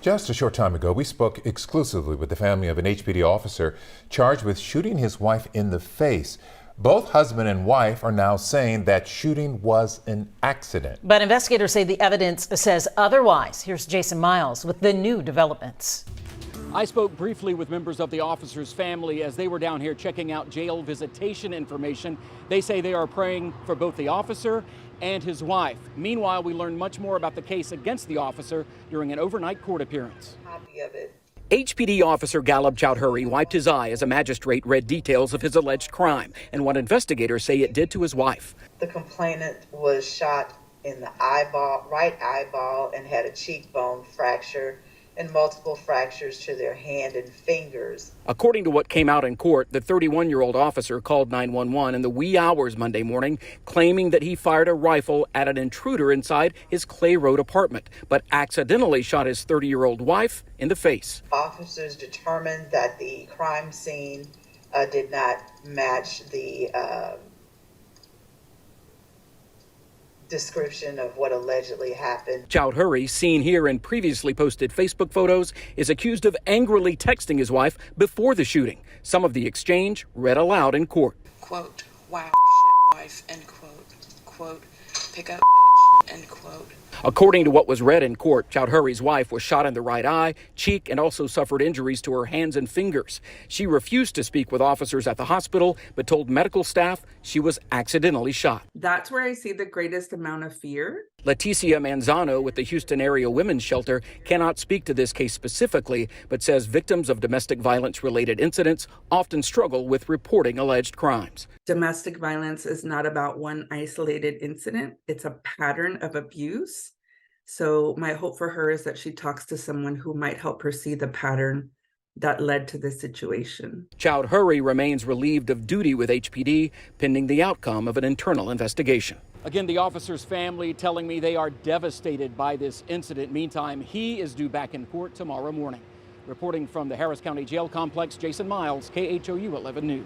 Just a short time ago, we spoke exclusively with the family of an HPD officer charged with shooting his wife in the face. Both husband and wife are now saying that shooting was an accident. But investigators say the evidence says otherwise. Here's Jason Miles with the new developments. I spoke briefly with members of the officer's family as they were down here checking out jail visitation information. They say they are praying for both the officer and his wife. Meanwhile, we learned much more about the case against the officer during an overnight court appearance. Copy of it. HPD officer Galib Chowdhury wiped his eye as a magistrate read details of his alleged crime and what investigators say it did to his wife. The complainant was shot in the eyeball, right eyeball, and had a cheekbone fracture and multiple fractures to their hand and fingers. According to what came out in court, the 31-year-old officer called 911 in the wee hours Monday morning, claiming that he fired a rifle at an intruder inside his Clay Road apartment, but accidentally shot his 30-year-old wife in the face. Officers determined that the crime scene did not match the description of what allegedly happened. Chowdhury, seen here in previously posted Facebook photos, is accused of angrily texting his wife before the shooting. Some of the exchange read aloud in court. Quote, wow, shit wife, end quote. Quote, pick up bitch, end quote. According to what was read in court, Chowdhury's wife was shot in the right eye, cheek, and also suffered injuries to her hands and fingers. She refused to speak with officers at the hospital, but told medical staff she was accidentally shot. That's where I see the greatest amount of fear. Leticia Manzano with the Houston Area Women's Shelter cannot speak to this case specifically, but says victims of domestic violence-related incidents often struggle with reporting alleged crimes. Domestic violence is not about one isolated incident. It's a pattern of abuse. So my hope for her is that she talks to someone who might help her see the pattern that led to this situation. Chowdhury remains relieved of duty with HPD pending the outcome of an internal investigation. Again, the officer's family telling me they are devastated by this incident. Meantime, he is due back in court tomorrow morning. Reporting from the Harris County Jail Complex, Jason Miles, KHOU 11 News.